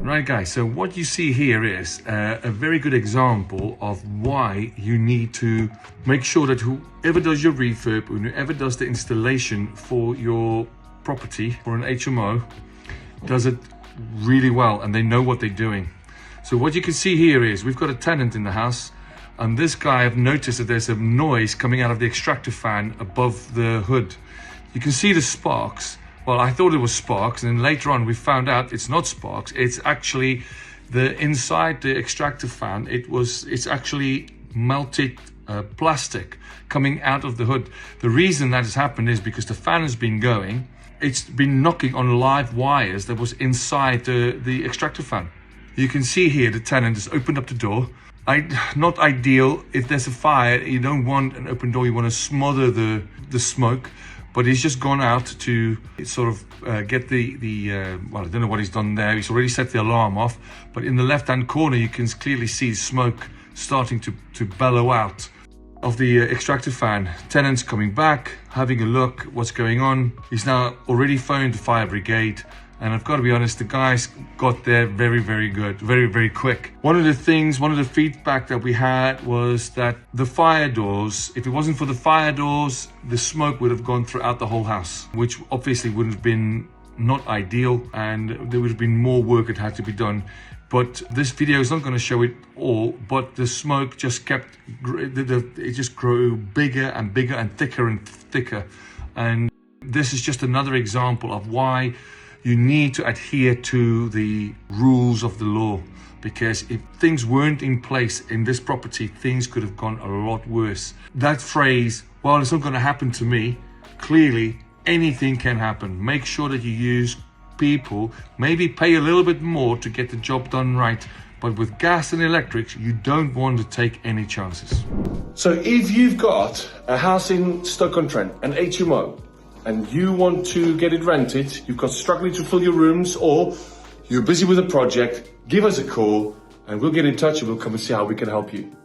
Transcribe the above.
Right guys, so what you see here is a very good example of why you need to make sure that whoever does your refurb, whoever does the installation for your property for an HMO, does it really well and they know what they're doing. So what you can see here is we've got a tenant in the house, and this guy, I've noticed that there's a noise coming out of the extractor fan above the hood. You can see the sparks. Well, I thought it was sparks, and then later on we found out it's not sparks. It's actually the inside the extractor fan. It's actually melted plastic coming out of the hood. The reason that has happened is because the fan has been going. It's been knocking on live wires that was inside the extractor fan. You can see here the tenant has opened up the door. Not ideal. If there's a fire, you don't want an open door. You want to smother the smoke. But he's just gone out to sort of get well, I don't know what he's done there. He's already set the alarm off. But in the left-hand corner, you can clearly see smoke starting to bellow out of the extractor fan. Tenant's coming back, having a look what's going on. He's now already phoned the fire brigade. And I've got to be honest, the guys got there very, very good, very, very quick. One of the feedback that we had was that the fire doors, if it wasn't for the fire doors, the smoke would have gone throughout the whole house, which obviously would have been not ideal, and there would have been more work that had to be done. But this video is not going to show it all, but the smoke just kept, it just grew bigger and bigger and thicker. And this is just another example of why you need to adhere to the rules of the law, because if things weren't in place in this property, things could have gone a lot worse. That phrase, well, it's not going to happen to me, clearly anything can happen. Make sure that you use people, maybe pay a little bit more to get the job done right, but with gas and electrics, you don't want to take any chances. So if you've got a house in Stoke-on-Trent, an HMO, and you want to get it rented, you've got struggling to fill your rooms, or you're busy with a project, give us a call and we'll get in touch and we'll come and see how we can help you.